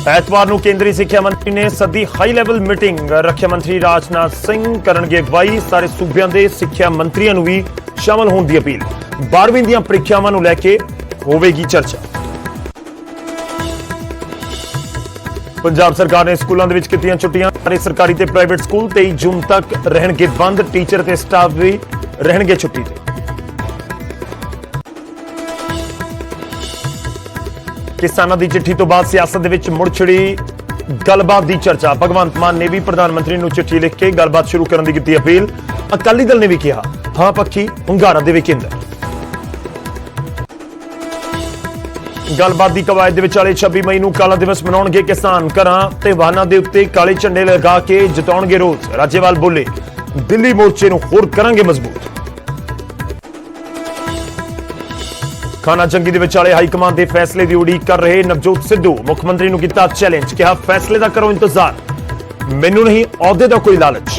ਐਤਵਾਰ ਨੂੰ ਕੇਂਦਰੀ ਸਿੱਖਿਆ ਮੰਤਰੀ ਨੇ ਸੱਦੀ ਹਾਈ ਲੈਵਲ ਮੀਟਿੰਗ। ਰੱਖਿਆ ਮੰਤਰੀ ਰਾਜਨਾਥ ਸਿੰਘ ਕਰਨਗੇ ਅਗਵਾਈ। ਸਾਰੇ ਸੂਬਿਆਂ ਦੇ ਸਿੱਖਿਆ ਮੰਤਰੀਆਂ ਨੂੰ ਵੀ ਸ਼ਾਮਲ ਹੋਣ ਦੀ ਅਪੀਲ। 12ਵੀਂ ਦੀਆਂ ਪ੍ਰੀਖਿਆਵਾਂ ਨੂੰ ਲੈ ਕੇ ਹੋਵੇਗੀ ਚਰਚਾ। ਪੰਜਾਬ ਸਰਕਾਰ ਨੇ ਸਕੂਲਾਂ ਦੇ ਵਿੱਚ ਕੀਤੀਆਂ ਛੁੱਟੀਆਂ। ਸਾਰੇ ਸਰਕਾਰੀ ਤੇ ਪ੍ਰਾਈਵੇਟ ਸਕੂਲ 23 ਜੂਨ ਤੱਕ ਰਹਿਣਗੇ ਬੰਦ। ਟੀਚਰ ਤੇ ਸਟਾਫ ਵੀ ਰਹਿਣਗੇ ਛੁੱਟੀ ਤੇ। ਕਿਸਾਨਾਂ ਦੀ ਚਿੱਠੀ ਤੋਂ ਬਾਅਦ ਸਿਆਸਤ ਦੇ ਵਿੱਚ ਮੁੜ ਛਿੜੀ ਗੱਲਬਾਤ ਦੀ ਚਰਚਾ। ਭਗਵੰਤ ਮਾਨ ਨੇ ਵੀ ਪ੍ਰਧਾਨ ਮੰਤਰੀ ਨੂੰ ਚਿੱਠੀ ਲਿਖ ਕੇ ਗੱਲਬਾਤ ਸ਼ੁਰੂ ਕਰਨ ਦੀ ਕੀਤੀ ਅਪੀਲ। ਅਕਾਲੀ ਦਲ ਨੇ ਵੀ ਕਿਹਾ ਹਾਂ ਪੱਖੀ ਹੁੰਗਾਰਾ ਦੇਵੇ ਕੇਂਦਰ। ਗੱਲਬਾਤ ਦੀ ਕਵਾਇਦ ਦੇ ਵਿਚਾਲੇ 26 ਮਈ ਨੂੰ ਕਾਲਾ ਦਿਵਸ ਮਨਾਉਣਗੇ ਕਿਸਾਨ। ਘਰਾਂ ਤੇ ਵਾਹਨਾਂ ਦੇ ਉੱਤੇ ਕਾਲੇ ਝੰਡੇ ਲਗਾ ਕੇ ਜਤਾਉਣਗੇ ਰੋਸ। ਰਾਜੇਵਾਲ ਬੋਲੇ ਦਿੱਲੀ ਮੋਰਚੇ ਨੂੰ ਹੋਰ ਕਰਾਂਗੇ ਮਜ਼ਬੂਤ। ਖਾਨਾ ਜੰਗੀ ਦੇ ਵਿਚਾਲੇ ਹਾਈ ਕਮਾਂਡ ਦੇ ਫੈਸਲੇ ਦੀ ਉਡੀਕ ਕਰ ਰਹੇ ਨਵਜੋਤ ਸਿੱਧੂ। ਮੁੱਖ ਮੰਤਰੀ ਨੂੰ ਕੀਤਾ ਚੈਲੰਜ। ਕਿਹਾ ਫੈਸਲੇ ਦਾ ਕਰੋ ਇੰਤਜ਼ਾਰ, ਮੈਨੂੰ ਨਹੀਂ ਅਹੁਦੇ ਦਾ ਕੋਈ ਲਾਲਚ।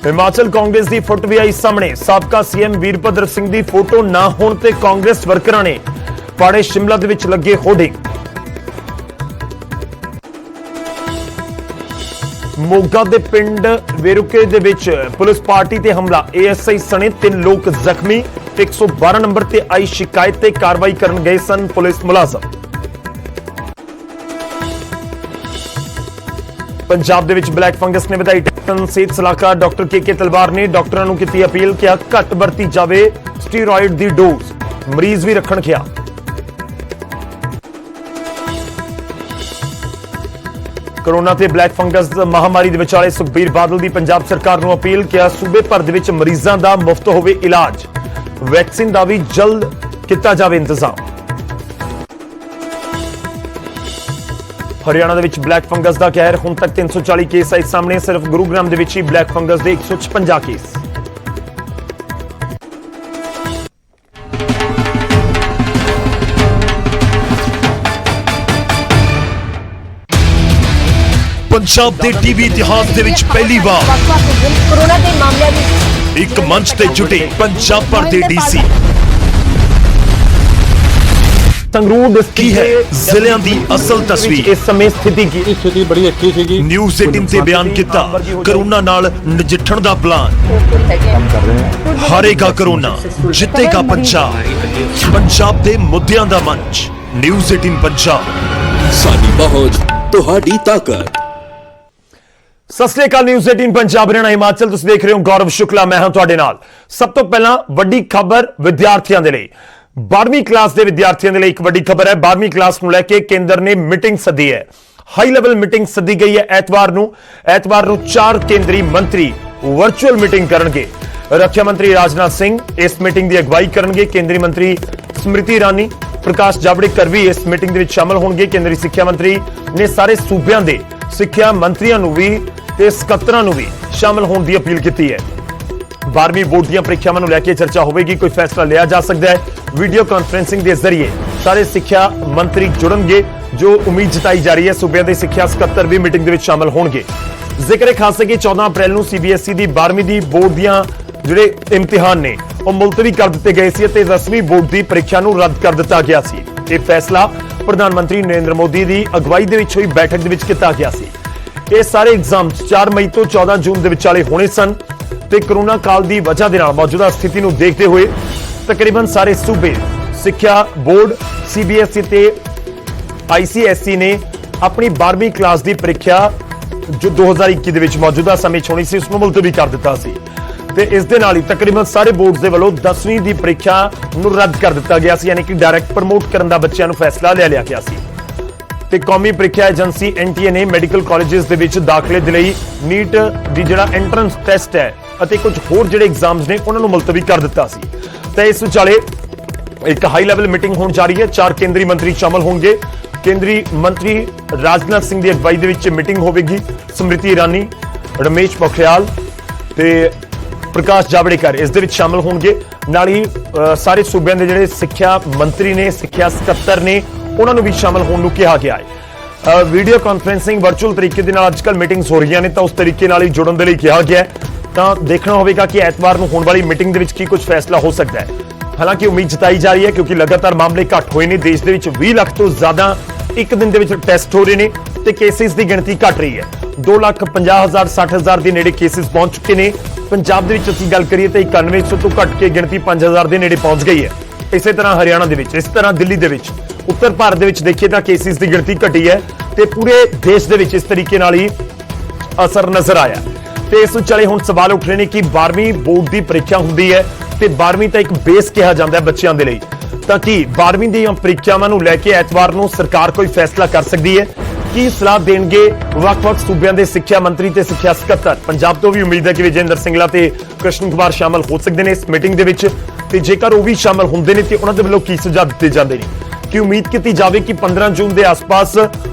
ਹਿਮਾਚਲ ਕਾਂਗਰਸ ਦੀ ਫੁੱਟ ਵੀ ਆਈ ਸਾਹਮਣੇ। ਸਾਬਕਾ ਸੀਐਮ ਵੀਰਭੱਦਰ ਸਿੰਘ ਦੀ ਫੋਟੋ ਨਾ ਹੋਣ ਤੇ ਕਾਂਗਰਸ ਵਰਕਰਾਂ ਨੇ ਪਾੜੇ ਸ਼ਿਮਲਾ ਦੇ ਵਿੱਚ ਲੱਗੇ ਹੋਰਡਿੰਗ। ਮੋਗਾ ਦੇ ਪਿੰਡ ਵੇਰੁਕੇ ਦੇ ਵਿੱਚ ਪੁਲਿਸ ਪਾਰਟੀ ਤੇ ਹਮਲਾ। ਏਐਸਆਈ ਸਣੇ 3 ਲੋਕ ਜ਼ਖਮੀ। 112 ਨੰਬਰ ਤੇ ਆਈ ਸ਼ਿਕਾਇਤ ਤੇ ਕਾਰਵਾਈ ਕਰਨ ਗਏ ਸਨ ਪੁਲਿਸ ਮੁਲਾਜ਼ਮ। ਪੰਜਾਬ ਦੇ ਵਿੱਚ ਬਲੈਕ ਫੰਗਸ ਨੇ ਵਧਾਈ ਟੈਨਸ਼ਨ। ਸਿਹਤ ਸਲਾਹਕਾਰ ਡਾਕਟਰ ਕੇ ਤਲਵਾਰ ਨੇ ਡਾਕਟਰਾਂ ਨੂੰ ਕੀਤੀ ਅਪੀਲ। ਕਿਹਾ ਘੱਟ ਵਰਤੀ ਜਾਵੇ ਸਟੀਰੋਇਡ ਦੀ ਡੋਜ਼, ਮਰੀਜ਼ ਵੀ ਰੱਖਣ ਖਿਆਲ। ਕੋਰੋਨਾ ਤੇ ਬਲੈਕ ਫੰਗਸ ਮਹਾਮਾਰੀ ਦੇ ਵਿਚਾਲੇ ਸੁਖਬੀਰ ਬਾਦਲ ਦੀ ਪੰਜਾਬ ਸਰਕਾਰ ਨੂੰ ਅਪੀਲ। ਕਿਹਾ ਸੂਬੇ ਭਰ ਦੇ ਵਿੱਚ ਮਰੀਜ਼ਾਂ ਦਾ ਮੁਫਤ ਹੋਵੇ ਇਲਾਜ। ਵੈਕਸੀਨ ਦਾ ਵੀ ਜਲਦ ਕੀਤਾ ਜਾਵੇ ਇੰਤਜ਼ਾਮ। ਹਰਿਆਣਾ ਦੇ ਵਿੱਚ ਬਲੈਕ ਫੰਗਸ ਦਾ ਕਹਿਰ। ਹੁਣ ਤੱਕ 340 ਕੇਸ ਆਏ ਸਾਹਮਣੇ। ਸਿਰਫ ਗੁਰੂਗ੍ਰਾਮ ਦੇ ਵਿੱਚ ਹੀ ਬਲੈਕ ਫੰਗਸ ਦੇ 156 ਕੇਸ। ਪੰਜਾਬ ਦੇ ਟੀਵੀ ਇਤਿਹਾਸ ਦੇ ਵਿੱਚ ਪਹਿਲੀ ਵਾਰ ਕੋਰੋਨਾ ਦੇ ਮਾਮਲਿਆਂ ਵਿੱਚ ਇੱਕ ਮੰਚ ਤੇ ਜੁਟੇ ਪੰਜਾਬ ਭਰ ਦੇ ਡੀਸੀ। ਸੰਗਰੂਰ ਕੀ ਹੈ ਜ਼ਿਲ੍ਹਿਆਂ ਦੀ ਅਸਲ ਤਸਵੀਰ। ਇਸ ਸਮੇਂ ਸਥਿਤੀ ਬੜੀ ਅੱਛੀ ਸੀਗੀ। ਨਿਊਜ਼ 18 ਤੇ ਬਿਆਨ ਕੀਤਾ ਕਰੋਨਾ ਨਾਲ ਨਜਿੱਠਣ ਦਾ ਪਲਾਨ। ਹਾਰੇਗਾ ਕਰੋਨਾ, ਜਿੱਤੇਗਾ ਪੰਜਾਬ। ਪੰਜਾਬ ਦੇ ਮੁੱਦਿਆਂ ਦਾ ਮੰਚ ਨਿਊਜ਼ 18 ਪੰਜਾਬ। ਸਾਡੀ ਪਹੁੰਚ, ਤੁਹਾਡੀ ਤਾਕਤ। ਸਤਿ ਸ੍ਰੀ ਅਕਾਲ। ਨਿਊਜ਼ 18 ਪੰਜਾਬ ਹਰਿਆਣਾ ਹਿਮਾਚਲ ਤੁਸੀਂ ਦੇਖ ਰਹੇ ਹੋ। ਗੌਰਵ ਸ਼ੁਕਲਾ ਮੈਂ ਹਾਂ ਤੁਹਾਡੇ ਨਾਲ। ਸਭ ਤੋਂ ਪਹਿਲਾਂ ਵੱਡੀ ਖਬਰ ਵਿਦਿਆਰਥੀਆਂ ਦੇ ਲਈ। 12ਵੀਂ ਕਲਾਸ ਦੇ ਵਿਦਿਆਰਥੀਆਂ ਦੇ ਲਈ ਇੱਕ ਵੱਡੀ ਖਬਰ ਹੈ। 12ਵੀਂ ਕਲਾਸ ਨੂੰ ਲੈ ਕੇ ਕੇਂਦਰ ਨੇ ਮੀਟਿੰਗ ਸੱਦੀ ਹੈ। ਹਾਈ ਲੈਵਲ ਮੀਟਿੰਗ ਸੱਦੀ ਗਈ ਹੈ ਐਤਵਾਰ ਨੂੰ 4 ਕੇਂਦਰੀ ਮੰਤਰੀ ਵਰਚੁਅਲ ਮੀਟਿੰਗ ਕਰਨਗੇ। ਰੱਖਿਆ ਮੰਤਰੀ ਰਾਜਨਾਥ ਸਿੰਘ ਇਸ ਮੀਟਿੰਗ ਦੀ ਅਗਵਾਈ ਕਰਨਗੇ। ਕੇਂਦਰੀ ਮੰਤਰੀ ਸਮ੍ਰਿਤੀ ਇਰਾਨੀ, ਪ੍ਰਕਾਸ਼ ਜਾਵੜੇਕਰ ਵੀ ਇਸ ਮੀਟਿੰਗ ਦੇ ਵਿੱਚ ਸ਼ਾਮਲ ਹੋਣਗੇ। ਕੇਂਦਰੀ ਸਿੱਖਿਆ ਮੰਤਰੀ ਨੇ ਸਾਰੇ ਸੂਬਿਆਂ ਦੇ ਸਿੱਖਿਆ ਮੰਤਰੀਆਂ ਨੂੰ ਵੀ ਤੇ ਸਕੱਤਰਾਂ ਨੂੰ ਵੀ ਸ਼ਾਮਲ ਹੋਣ ਦੀ ਅਪੀਲ ਕੀਤੀ ਹੈ। 12ਵੀਂ ਬੋਰਡ ਦੀਆਂ ਪ੍ਰੀਖਿਆਵਾਂ ਨੂੰ ਲੈ ਕੇ ਚਰਚਾ ਹੋਵੇਗੀ। ਕੋਈ ਫੈਸਲਾ ਲਿਆ ਜਾ ਸਕਦਾ ਹੈ। ਵੀਡੀਓ ਕਾਨਫਰੰਸਿੰਗ ਦੇ ਜ਼ਰੀਏ ਸਾਰੇ ਸਿੱਖਿਆ ਮੰਤਰੀ ਜੁੜਨਗੇ। ਜੋ ਉਮੀਦ ਜਤਾਈ ਜਾ ਰਹੀ ਹੈ ਸੂਬਿਆਂ ਦੇ ਸਿੱਖਿਆ ਸਕੱਤਰ ਵੀ ਮੀਟਿੰਗ ਦੇ ਵਿੱਚ ਸ਼ਾਮਲ ਹੋਣਗੇ। ਜ਼ਿਕਰ ਖਾਸ ਹੈ ਕਿ 14 ਅਪ੍ਰੈਲ ਨੂੰ ਸੀਬੀਐਸਈ ਦੀ 12ਵੀਂ ਦੀ ਬੋਰਡ ਦੀਆਂ ਜਿਹੜੇ ਇਮਤਿਹਾਨ ਨੇ ਉਹ ਮੁਲਤਵੀ ਕਰ ਦਿੱਤੇ ਗਏ ਸੀ ਅਤੇ 10ਵੀਂ ਬੋਰਡ ਦੀ ਪ੍ਰੀਖਿਆ ਨੂੰ ਰੱਦ ਕਰ ਦਿੱਤਾ ਗਿਆ ਸੀ। ਇਹ ਫੈਸਲਾ ਪ੍ਰਧਾਨ ਮੰਤਰੀ ਨਰਿੰਦਰ ਮੋਦੀ ਦੀ ਅਗਵਾਈ ਦੇ ਵਿੱਚ ਹੋਈ ਬੈਠਕ ਦੇ ਵਿੱਚ ਕੀਤਾ ਗਿਆ ਸੀ। ਇਹ ਸਾਰੇ ਐਗਜ਼ਾਮ 4 ਮਈ ਤੋਂ 14 ਜੂਨ ਦੇ ਵਿਚਾਲੇ ਹੋਣੇ ਸਨ ਤੇ ਕਰੋਨਾ ਕਾਲ ਦੀ ਵਜ੍ਹਾ ਦੇ ਨਾਲ ਮੌਜੂਦਾ ਸਥਿਤੀ ਨੂੰ ਦੇਖਦੇ ਹੋਏ ਤਕਰੀਬਨ ਸਾਰੇ ਸੂਬੇ ਸਿੱਖਿਆ ਬੋਰਡ ਸੀਬੀਐਸਈ ਤੇ ਆਈਸੀਐਸਈ ਨੇ ਆਪਣੀ 12ਵੀਂ ਕਲਾਸ ਦੀ ਪ੍ਰੀਖਿਆ ਜੋ 2021 ਦੇ ਵਿੱਚ ਮੌਜੂਦਾ ਸਮੇਂ 'ਚ ਹੋਣੀ ਸੀ ਉਸ ਨੂੰ ਮੁਲਤਵੀ ਕਰ ਦਿੱਤਾ ਸੀ ਤੇ ਇਸ ਦੇ ਨਾਲ ਹੀ ਤਕਰੀਬਨ ਸਾਰੇ ਬੋਰਡਸ ਦੇ ਵੱਲੋਂ 10ਵੀਂ ਦੀ ਪ੍ਰੀਖਿਆ ਨੂੰ ਰੱਦ ਕਰ ਦਿੱਤਾ ਗਿਆ ਸੀ। ਯਾਨੀ ਕਿ ਡਾਇਰੈਕਟ ਪ੍ਰਮੋਟ ਕਰਨ ਦਾ ਬੱਚਿਆਂ ਨੂੰ ਫੈਸਲਾ ਲਿਆ ਗਿਆ ਸੀ ਤੇ ਕੌਮੀ ਪ੍ਰੀਖਿਆ ਏਜੰਸੀ ਐਨਟੀਏ ਨੇ ਮੈਡੀਕਲ ਕਾਲਜਸ ਦੇ ਵਿੱਚ ਦਾਖਲੇ ਦੇ ਲਈ ਨੀਟ ਦੀ ਜਿਹੜਾ ਐਂਟਰੈਂਸ ਟੈਸਟ ਹੈ ਅਤੇ ਕੁਝ ਹੋਰ ਜਿਹੜੇ ਐਗਜ਼ਾਮਸ ਨੇ ਉਹਨਾਂ ਨੂੰ ਮੁਲਤਵੀ ਕਰ ਦਿੱਤਾ ਸੀ। ਤੇ ਇਸ ਵਿਚਾਲੇ ਇੱਕ ਹਾਈ ਲੈਵਲ ਮੀਟਿੰਗ ਹੋਣ ਜਾ ਰਹੀ ਹੈ। 4 ਕੇਂਦਰੀ ਮੰਤਰੀ ਸ਼ਾਮਲ ਹੋਣਗੇ। ਕੇਂਦਰੀ ਮੰਤਰੀ ਰਾਜਨਾਥ ਸਿੰਘ ਦੀ ਅਗਵਾਈ ਦੇ ਵਿੱਚ ਮੀਟਿੰਗ ਹੋਵੇਗੀ। ਸਮ੍ਰਿਤੀ ਇਰਾਨੀ, ਰਮੇਸ਼ ਪੋਖਰਿਆਲ ਤੇ ਪ੍ਰਕਾਸ਼ ਜਾਵੜੇਕਰ ਇਸ ਦੇ ਵਿੱਚ ਸ਼ਾਮਲ ਹੋਣਗੇ। ਨਾਲ ਹੀ ਸਾਰੇ ਸੂਬਿਆਂ ਦੇ ਜਿਹੜੇ ਸਿੱਖਿਆ ਮੰਤਰੀ ਨੇ, ਸਿੱਖਿਆ ਸਕੱਤਰ ਨੇ, ਉਹਨਾਂ ਨੂੰ ਵੀ ਸ਼ਾਮਲ ਹੋਣ ਨੂੰ ਕਿਹਾ ਗਿਆ ਹੈ। ਵੀਡੀਓ ਕਾਨਫਰੰਸਿੰਗ ਵਰਚੁਅਲ ਤਰੀਕੇ ਦੇ ਨਾਲ ਅੱਜਕੱਲ ਮੀਟਿੰਗਸ ਹੋ ਰਹੀਆਂ ਨੇ ਤਾਂ ਉਸ ਤਰੀਕੇ ਨਾਲ ਹੀ ਜੁੜਨ ਦੇ ਲਈ ਕਿਹਾ ਗਿਆ ਹੈ। ਤਾਂ ਦੇਖਣਾ ਹੋਵੇਗਾ ਕਿ ਐਤਵਾਰ ਨੂੰ ਹੋਣ ਵਾਲੀ ਮੀਟਿੰਗ ਦੇ ਵਿੱਚ ਕੀ ਕੁਝ ਫੈਸਲਾ ਹੋ ਸਕਦਾ ਹੈ। ਹਾਲਾਂਕਿ ਉਮੀਦ ਜਤਾਈ ਜਾ ਰਹੀ ਹੈ ਕਿਉਂਕਿ ਲਗਾਤਾਰ ਮਾਮਲੇ ਘੱਟ ਹੋਏ ਨੇ। ਦੇਸ਼ ਦੇ ਵਿੱਚ 20 ਲੱਖ ਤੋਂ ਜ਼ਿਆਦਾ ਇੱਕ ਦਿਨ ਦੇ ਵਿੱਚ ਟੈਸਟ ਹੋ ਰਹੇ ਨੇ ਤੇ ਕੇਸਿਸ ਦੀ ਗਿਣਤੀ ਘਟ ਰਹੀ ਹੈ। 2,50,000 60,000 ਦੇ ਨੇੜੇ ਕੇਸਿਸ ਪਹੁੰਚ ਚੁੱਕੇ ਨੇ। ਪੰਜਾਬ ਦੇ ਵਿੱਚ ਅਸੀਂ ਗੱਲ ਕਰੀਏ ਤਾਂ 9100 ਤੋਂ ਘਟ ਕੇ ਗਿਣਤੀ 5,000 ਦੇ ਨੇੜੇ ਪਹੁੰਚ ਗਈ ਹੈ। ਇਸੇ ਤਰ੍ਹਾਂ ਹਰਿਆਣਾ ਦੇ ਵਿੱਚ, ਇਸ ਤਰ੍ਹਾਂ ਦਿੱਲੀ ਦੇ ਵਿੱਚ, ਉੱਤਰ ਭਾਰਤ ਦੇ ਵਿੱਚ ਦੇਖੀਏ ਤਾਂ ਕੇਸਿਸ ਦੀ ਗਿਣਤੀ ਘਟੀ ਹੈ ਤੇ ਪੂਰੇ ਦੇਸ਼ ਦੇ ਵਿੱਚ ਇਸ ਤਰੀਕੇ ਨਾਲ ਹੀ ਅਸਰ ਨਜ਼ਰ ਆਇਆ। ਤੇ ਇਸ ਵਿਚਾਲੇ ਹੁਣ ਸਵਾਲ ਉੱਠ ਰਹੇ ਨੇ ਕਿ 12ਵੀਂ ਬੋਰਡ ਦੀ ਪ੍ਰੀਖਿਆ ਹੁੰਦੀ ਹੈ ਤੇ 12ਵੀਂ ਤਾਂ ਇੱਕ ਬੇਸ ਕਿਹਾ ਜਾਂਦਾ ਹੈ ਬੱਚਿਆਂ ਦੇ ਲਈ, ਤਾਂ ਕਿ 12ਵੀਂ ਦੀਆਂ ਪ੍ਰੀਖਿਆਵਾਂ ਨੂੰ ਲੈ ਕੇ ਐਤਵਾਰ ਨੂੰ ਸਰਕਾਰ ਕੋਈ ਫੈਸਲਾ ਕਰ ਸਕਦੀ ਹੈ। ਕੀ ਸਲਾਹ ਦੇਣਗੇ ਵੱਖ-ਵੱਖ ਸੂਬਿਆਂ ਦੇ ਸਿੱਖਿਆ ਮੰਤਰੀ ਤੇ ਸਿੱਖਿਆ ਸਕੱਤਰ? ਪੰਜਾਬ ਤੋਂ ਵੀ ਉਮੀਦ ਹੈ ਕਿ ਵਿਜੇਂਦਰ ਸਿੰਗਲਾ ਤੇ ਕ੍ਰਿਸ਼ਨ ਕੁਮਾਰ ਸ਼ਾਮਲ ਹੋ ਸਕਦੇ ਨੇ ਇਸ ਮੀਟਿੰਗ ਦੇ ਵਿੱਚ, ਤੇ ਜੇਕਰ ਉਹ ਵੀ ਸ਼ਾਮਲ ਹੁੰਦੇ ਨੇ ਤੇ ਉਹਨਾਂ ਦੇ ਵੱਲੋਂ ਕੀ ਸੁਝਾਅ ਦਿੱਤੇ ਜਾਂਦੇ ਨੇ? ਕਿ ਉਮੀਦ ਕੀਤੀ ਜਾਵੇ ਕਿ 15 ਜੂਨ ਦੇ ਆਸ-ਪਾਸ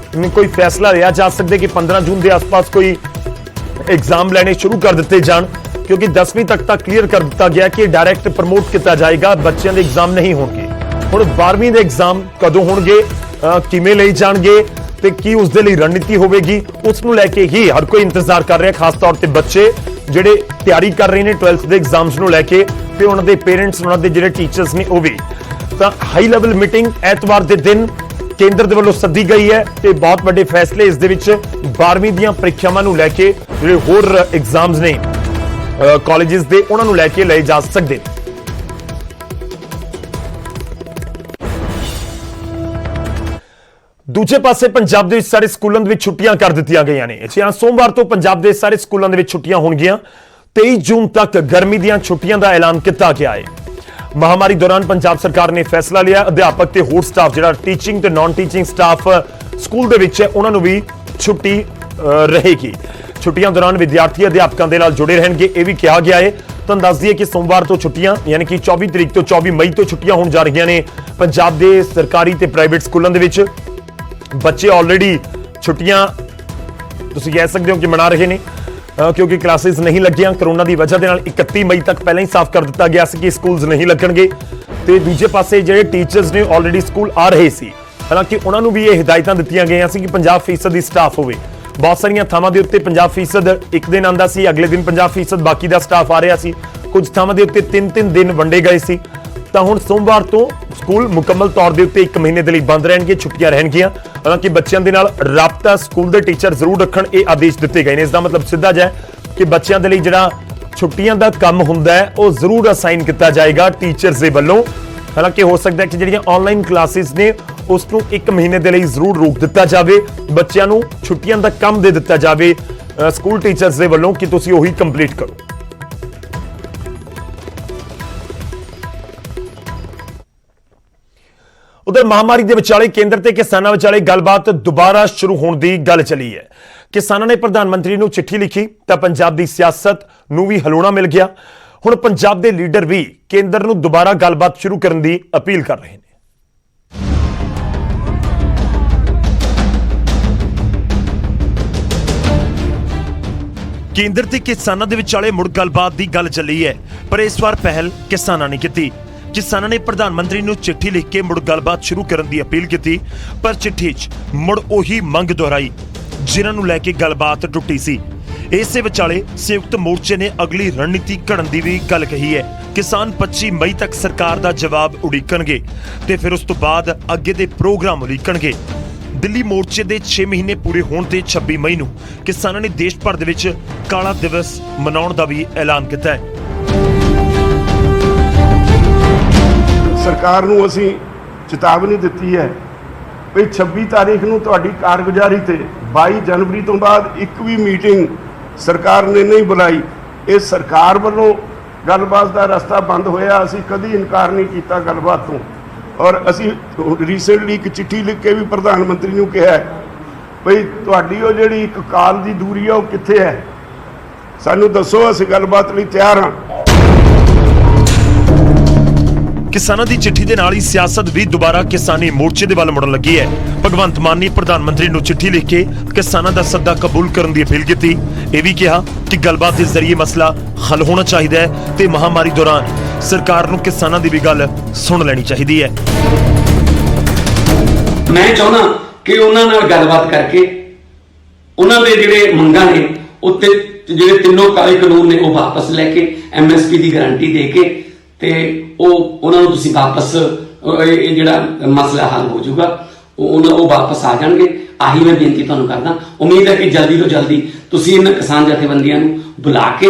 ਕੋਈ ਫੈਸਲਾ ਲਿਆ ਜਾ ਸਕਦਾ ਕਿ 15 ਜੂਨ ਦੇ ਆਸ-ਪਾਸ ਕੋਈ ਐਗਜ਼ਾਮ ਲੈਣੇ ਸ਼ੁਰੂ ਕਰ ਦਿੱਤੇ ਜਾਣ, ਕਿਉਂਕਿ 10ਵੀਂ ਤੱਕ ਤਾਂ ਕਲੀਅਰ ਕਰ ਦਿੱਤਾ ਗਿਆ ਕਿ ਡਾਇਰੈਕਟ ਪ੍ਰਮੋਟ ਕੀਤਾ ਜਾਏਗਾ, ਬੱਚਿਆਂ ਦੇ ਐਗਜ਼ਾਮ ਨਹੀਂ ਹੋਣਗੇ। ਹੁਣ 12ਵੀਂ ਦੇ ਐਗਜ਼ਾਮ ਕਦੋਂ ਹੋਣਗੇ, ਕਿਵੇਂ ਲਈ ਜਾਣਗੇ ਤੇ ਕੀ ਉਸ ਦੇ ਲਈ ਰਣਨੀਤੀ ਹੋਵੇਗੀ, ਉਸ ਨੂੰ ਲੈ ਕੇ ਹੀ ਹਰ ਕੋਈ ਇੰਤਜ਼ਾਰ ਕਰ ਰਿਹਾ, ਖਾਸ ਤੌਰ ਤੇ ਬੱਚੇ ਜਿਹੜੇ ਤਿਆਰੀ ਕਰ ਰਹੇ ਨੇ 12th ਦੇ ਐਗਜ਼ਾਮਸ ਨੂੰ ਲੈ ਕੇ ਤੇ ਉਹਨਾਂ ਦੇ ਪੇਰੈਂਟਸ, ਉਹਨਾਂ ਦੇ ਜਿਹੜੇ ਟੀਚਰਸ ਨੇ ਉਹ ਵੀ। ਤਾਂ ਹਾਈ ਲੈਵਲ ਮੀਟਿੰਗ ਐਤਵਾਰ ਦੇ ਦਿਨ ਕੇਂਦਰ ਦੇ ਵੱਲੋਂ ਸੱਦੀ ਗਈ ਹੈ ਤੇ ਬਹੁਤ ਵੱਡੇ ਫੈਸਲੇ ਇਸ ਦੇ ਵਿੱਚ 12ਵੀਂ ਦੀਆਂ ਪ੍ਰੀਖਿਆਵਾਂ ਨੂੰ ਲੈ ਕੇ, ਜਿਹੜੇ ਹੋਰ ਐਗਜ਼ਾਮਸ ਨੇ ਕਾਲਜਸ ਦੇ, ਉਹਨਾਂ ਨੂੰ ਲੈ ਕੇ ਲਏ ਜਾ ਸਕਦੇ। ਦੂਜੇ ਪਾਸੇ ਪੰਜਾਬ ਦੇ ਵਿੱਚ ਸਾਰੇ ਸਕੂਲਾਂ ਦੇ ਵਿੱਚ ਛੁੱਟੀਆਂ ਕਰ ਦਿੱਤੀਆਂ ਗਈਆਂ ਨੇ। ਸੋਮਵਾਰ ਤੋਂ ਪੰਜਾਬ ਦੇ ਸਾਰੇ ਸਕੂਲਾਂ ਦੇ ਵਿੱਚ ਛੁੱਟੀਆਂ ਹੋਣਗੀਆਂ। 23 ਜੂਨ ਤੱਕ ਗਰਮੀ ਦੀਆਂ ਛੁੱਟੀਆਂ ਦਾ ਐਲਾਨ ਕੀਤਾ ਗਿਆ ਹੈ। ਮਹਾਮਾਰੀ ਦੌਰਾਨ ਪੰਜਾਬ ਸਰਕਾਰ ਨੇ ਫੈਸਲਾ ਲਿਆ ਅਧਿਆਪਕ ਤੇ ਹੋਰ ਸਟਾਫ, ਜਿਹੜਾ ਟੀਚਿੰਗ ਤੇ ਨਾਨ ਟੀਚਿੰਗ ਸਟਾਫ ਸਕੂਲ ਦੇ ਵਿੱਚ ਹੈ, ਉਹਨਾਂ ਨੂੰ ਵੀ ਛੁੱਟੀ ਰਹੇਗੀ। ਛੁੱਟੀਆਂ ਦੌਰਾਨ ਵਿਦਿਆਰਥੀ ਅਧਿਆਪਕਾਂ ਦੇ ਨਾਲ ਜੁੜੇ ਰਹਿਣਗੇ, ਇਹ ਵੀ ਕਿਹਾ ਗਿਆ ਹੈ। ਤੁਹਾਨੂੰ ਦੱਸ ਦਈਏ ਕਿ ਸੋਮਵਾਰ ਤੋਂ ਛੁੱਟੀਆਂ, ਯਾਨੀ ਕਿ 24 ਤਰੀਕ ਤੋਂ 24 ਮਈ ਤੋਂ ਛੁੱਟੀਆਂ ਹੋਣ ਜਾ ਰਹੀਆਂ ਨੇ ਪੰਜਾਬ ਦੇ ਸਰਕਾਰੀ ਤੇ ਪ੍ਰਾਈਵੇਟ ਸਕੂਲਾਂ ਦੇ ਵਿੱਚ। ਬੱਚੇ ਆਲਰੇਡੀ ਛੁੱਟੀਆਂ ਤੁਸੀਂ ਕਹਿ ਸਕਦੇ ਹੋ ਕਿ ਮਨਾ ਰਹੇ ਨੇ, ਕਿਉਂਕਿ ਕਲਾਸਿਸ ਨਹੀਂ ਲੱਗੀਆਂ ਕਰੋਨਾ ਦੀ ਵਜ੍ਹਾ ਦੇ ਨਾਲ। 31 ਮਈ ਤੱਕ ਪਹਿਲਾਂ ਹੀ ਸਾਫ਼ ਕਰ ਦਿੱਤਾ ਗਿਆ ਸੀ ਕਿ ਸਕੂਲਸ ਨਹੀਂ ਲੱਗਣਗੇ। ਤੇ ਦੂਜੇ ਪਾਸੇ ਜਿਹੜੇ ਟੀਚਰਸ ਨੇ ਆਲਰੇਡੀ ਸਕੂਲ ਆ ਰਹੇ ਸੀ, ਹਾਲਾਂਕਿ ਉਹਨਾਂ ਨੂੰ ਵੀ ਇਹ ਹਦਾਇਤਾਂ ਦਿੱਤੀਆਂ ਗਈਆਂ ਸੀ ਕਿ 50% ਦੀ ਸਟਾਫ ਹੋਵੇ। ਬਹੁਤ ਸਾਰੀਆਂ ਥਾਵਾਂ ਦੇ ਉੱਤੇ 50% ਇੱਕ ਦਿਨ ਆਂਦਾ ਸੀ, ਅਗਲੇ ਦਿਨ 50% ਬਾਕੀ ਦਾ ਸਟਾਫ ਆ ਰਿਹਾ ਸੀ। ਕੁਝ ਥਾਵਾਂ ਦੇ ਉੱਤੇ 3-3 ਦਿਨ ਵੰਡੇ ਗਏ ਸੀ। ਤਾਂ ਹੁਣ ਸੋਮਵਾਰ ਤੋਂ ਸਕੂਲ ਮੁਕੰਮਲ ਤੌਰ ਦੇ ਉੱਤੇ 1 ਮਹੀਨੇ ਦੇ ਲਈ ਬੰਦ ਰਹਿਣਗੇ, ਛੁੱਟੀਆਂ ਰਹਿਣਗੀਆਂ। ਹਾਲਾਂਕਿ ਬੱਚਿਆਂ ਦੇ ਨਾਲ ਰਾਬਤਾ ਸਕੂਲ ਦੇ ਟੀਚਰ ਜ਼ਰੂਰ ਰੱਖਣ, ਇਹ ਆਦੇਸ਼ ਦਿੱਤੇ ਗਏ ਨੇ। ਇਸ ਦਾ ਮਤਲਬ ਸਿੱਧਾ ਜਿਹਾ ਕਿ ਬੱਚਿਆਂ ਦੇ ਲਈ ਜਿਹੜਾ ਛੁੱਟੀਆਂ ਦਾ ਕੰਮ ਹੁੰਦਾ ਹੈ ਉਹ ਜ਼ਰੂਰ ਅਸਾਈਨ ਕੀਤਾ ਜਾਏਗਾ ਟੀਚਰਸ ਦੇ ਵੱਲੋਂ। ਹਾਲਾਂਕਿ ਹੋ ਸਕਦਾ ਹੈ ਕਿ ਜਿਹੜੀਆਂ ਆਨਲਾਈਨ ਕਲਾਸਿਸ ਨੇ ਉਸ ਨੂੰ 1 ਮਹੀਨੇ ਦੇ ਲਈ ਜ਼ਰੂਰ ਰੋਕ ਦਿੱਤਾ ਜਾਵੇ, ਬੱਚਿਆਂ ਨੂੰ ਛੁੱਟੀਆਂ ਦਾ ਕੰਮ ਦੇ ਦਿੱਤਾ ਜਾਵੇ ਸਕੂਲ ਟੀਚਰਸ ਦੇ ਵੱਲੋਂ ਕਿ ਤੁਸੀਂ ਉਹੀ ਕੰਪਲੀਟ ਕਰੋ। ਉਧਰ ਮਹਾਮਾਰੀ ਦੇ ਵਿਚਾਲੇ ਕੇਂਦਰ ਤੇ ਕਿਸਾਨਾਂ ਵਿਚਾਲੇ ਗੱਲਬਾਤ ਦੁਬਾਰਾ ਸ਼ੁਰੂ ਹੋਣ ਦੀ ਗੱਲ ਚੱਲੀ ਹੈ। ਕਿਸਾਨਾਂ ਨੇ ਪ੍ਰਧਾਨ ਮੰਤਰੀ ਨੂੰ ਚਿੱਠੀ ਲਿਖੀ ਤਾਂ ਪੰਜਾਬ ਦੀ ਸਿਆਸਤ ਨੂੰ ਵੀ ਹਲੂਣਾ ਮਿਲ ਗਿਆ। ਹੁਣ ਪੰਜਾਬ ਦੇ ਲੀਡਰ ਵੀ ਕੇਂਦਰ ਨੂੰ ਦੁਬਾਰਾ ਗੱਲਬਾਤ ਸ਼ੁਰੂ ਕਰਨ ਦੀ ਅਪੀਲ ਕਰ ਰਹੇ ਨੇ। ਕੇਂਦਰ ਤੇ ਕਿਸਾਨਾਂ ਦੇ ਵਿਚਾਲੇ ਮੁੜ ਗੱਲਬਾਤ ਦੀ ਗੱਲ ਚੱਲੀ ਹੈ, ਪਰ ਇਸ ਵਾਰ ਪਹਿਲ ਕਿਸਾਨਾਂ ਨੇ ਕੀਤੀ। ਕਿਸਾਨਾਂ ਨੇ ਪ੍ਰਧਾਨ ਮੰਤਰੀ ਨੂੰ ਚਿੱਠੀ ਲਿਖ ਕੇ ਮੁੜ ਗੱਲਬਾਤ ਸ਼ੁਰੂ ਕਰਨ ਦੀ ਅਪੀਲ ਕੀਤੀ, ਪਰ ਚਿੱਠੀ 'ਚ ਮੁੜ ਉਹੀ ਮੰਗ ਦੁਹਰਾਈ ਜਿਨ੍ਹਾਂ ਨੂੰ ਲੈ ਕੇ ਗੱਲਬਾਤ ਟੁੱਟੀ ਸੀ। ਇਸੇ ਵਿਚਾਲੇ ਸੰਯੁਕਤ ਮੋਰਚੇ ਨੇ ਅਗਲੀ ਰਣਨੀਤੀ ਘੜਨ ਦੀ ਵੀ ਗੱਲ ਕਹੀ ਹੈ। ਕਿਸਾਨ 25 ਮਈ ਤੱਕ ਸਰਕਾਰ ਦਾ ਜਵਾਬ ਉਡੀਕਣਗੇ ਤੇ ਫਿਰ ਉਸ ਤੋਂ ਬਾਅਦ ਅੱਗੇ ਦੇ ਪ੍ਰੋਗਰਾਮ ਉਲੀਕਣਗੇ। ਦਿੱਲੀ ਮੋਰਚੇ ਦੇ 6 ਮਹੀਨੇ ਪੂਰੇ ਹੋਣ ਤੇ 26 ਮਈ ਨੂੰ ਕਿਸਾਨਾਂ ਨੇ ਦੇਸ਼ ਭਰ ਦੇ ਵਿੱਚ ਕਾਲਾ ਦਿਵਸ ਮਨਾਉਣ ਦਾ ਵੀ ਐਲਾਨ ਕੀਤਾ ਹੈ। ਸਰਕਾਰ ਨੂੰ ਅਸੀਂ ਚੇਤਾਵਨੀ ਦਿੱਤੀ ਹੈ ਵੀ 26 ਤਾਰੀਖ ਨੂੰ ਤੁਹਾਡੀ ਕਾਰਗੁਜ਼ਾਰੀ ਤੇ 22 ਜਨਵਰੀ ਤੋਂ ਬਾਅਦ ਇੱਕ ਵੀ ਮੀਟਿੰਗ ਸਰਕਾਰ ਨੇ ਨਹੀਂ ਬੁਲਾਈ। ਇਹ ਸਰਕਾਰ ਵੱਲੋਂ ਗੱਲਬਾਤ ਦਾ ਰਸਤਾ ਬੰਦ ਹੋਇਆ। ਅਸੀਂ ਕਦੀ ਇਨਕਾਰ ਨਹੀਂ ਕੀਤਾ ਗੱਲਬਾਤ ਤੋਂ, ਔਰ ਅਸੀਂ ਰੀਸੈਂਟਲੀ ਇੱਕ ਚਿੱਠੀ ਲਿਖ ਕੇ ਵੀ ਪ੍ਰਧਾਨ ਮੰਤਰੀ ਨੂੰ ਕਿਹਾ ਹੈ ਭਈ ਤੁਹਾਡੀ ਉਹ ਜਿਹੜੀ ਇੱਕ ਕਾਲ ਦੀ ਦੂਰੀ ਹੈ ਉਹ ਕਿੱਥੇ ਹੈ, ਸਾਨੂੰ ਦੱਸੋ, ਅਸੀਂ ਗੱਲਬਾਤ ਲਈ ਤਿਆਰ ਹਾਂ। ਕਿਸਾਨਾਂ ਦੀ ਚਿੱਠੀ ਦੇ ਨਾਲ ਹੀ ਸਿਆਸਤ ਵੀ ਦੁਬਾਰਾ ਕਿਸਾਨੀ ਮੋਰਚੇ ਦੇ ਵੱਲ ਮੁੜਨ ਲੱਗੀ ਹੈ। ਭਗਵੰਤ ਮਾਨ ਨੇ ਪ੍ਰਧਾਨ ਮੰਤਰੀ ਨੂੰ ਚਿੱਠੀ ਲਿਖ ਕੇ ਕਿਸਾਨਾਂ ਦਾ ਸੱਦਾ ਕਬੂਲ ਕਰਨ ਦੀ ਅਪੀਲ ਕੀਤੀ। ਇਹ ਵੀ ਕਿਹਾ ਕਿ ਗੱਲਬਾਤ ਦੇ ਜ਼ਰੀਏ ਮਸਲਾ ਹੱਲ ਹੋਣਾ ਚਾਹੀਦਾ ਹੈ ਤੇ ਮਹਾਮਾਰੀ ਦੌਰਾਨ ਸਰਕਾਰ ਨੂੰ ਕਿਸਾਨਾਂ ਦੀ ਵੀ ਗੱਲ ਸੁਣ ਲੈਣੀ ਚਾਹੀਦੀ ਹੈ। ਮੈਂ ਚਾਹੁੰਦਾ ਕਿ ਉਹਨਾਂ ਨਾਲ ਗੱਲਬਾਤ ਕਰਕੇ ਉਹਨਾਂ ਦੇ ਜਿਹੜੇ ਮੰਗਾਂ ਨੇ ਉੱਤੇ ਜਿਹੜੇ ਤਿੰਨੋਂ ਕਾਲੇ ਕਾਨੂੰਨ ਨੇ ਉਹ ਵਾਪਸ ਲੈ ਕੇ MSP ਦੀ ਗਾਰੰਟੀ ਦੇ ਕੇ ਤੇ ਉਹਨਾਂ ਨੂੰ ਤੁਸੀਂ ਵਾਪਸ ਇਹ ਜਿਹੜਾ ਮਸਲਾ ਹੱਲ ਹੋ ਜਾਊਗਾ, ਉਹ ਵਾਪਸ ਆ ਜਾਣਗੇ। ਆਹੀ ਮੈਂ ਬੇਨਤੀ ਤੁਹਾਨੂੰ ਕਰਦਾ। ਉਮੀਦ ਹੈ ਕਿ ਜਲਦੀ ਤੋਂ ਜਲਦੀ ਤੁਸੀਂ ਇਹਨਾਂ ਕਿਸਾਨ ਜਥੇਬੰਦੀਆਂ ਨੂੰ ਬੁਲਾ ਕੇ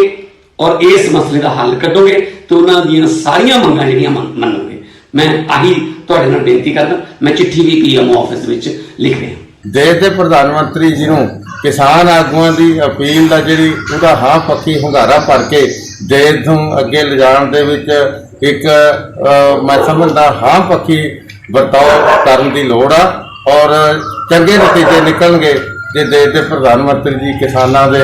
ਔਰ ਇਸ ਮਸਲੇ ਦਾ ਹੱਲ ਕੱਢੋਗੇ ਤੇ ਉਹਨਾਂ ਦੀਆਂ ਸਾਰੀਆਂ ਮੰਗਾਂ ਜਿਹੜੀਆਂ ਮੰਨੋਗੇ। ਮੈਂ ਆਹੀ ਤੁਹਾਡੇ ਨਾਲ ਬੇਨਤੀ ਕਰਦਾ। ਮੈਂ ਚਿੱਠੀ ਵੀ ਪੀਐਮਓ ਆਫਿਸ ਵਿੱਚ ਲਿਖ ਰਿਹਾ। ਦੇਸ਼ ਦੇ ਪ੍ਰਧਾਨ ਮੰਤਰੀ ਜੀ ਨੂੰ ਕਿਸਾਨ ਆਗੂਆਂ ਦੀ ਅਪੀਲ ਦਾ ਜਿਹੜੀ ਉਹਦਾ ਹਾਂ ਪੱਖੀ ਹੁੰਗਾਰਾ ਭਰ ਕੇ ਦੇਸ਼ ਨੂੰ ਅੱਗੇ ਲਿਜਾਣ ਦੇ ਵਿੱਚ ਇੱਕ ਮੈਂ ਸਮਝਦਾ ਹਾਂ ਪੱਖੀ ਵਰਤਾਓ ਕਰਨ ਦੀ ਲੋੜ ਆ ਔਰ ਚੰਗੇ ਨਤੀਜੇ ਨਿਕਲਣਗੇ ਜੇ ਦੇਸ਼ ਦੇ ਪ੍ਰਧਾਨ ਮੰਤਰੀ ਜੀ ਕਿਸਾਨਾਂ ਦੇ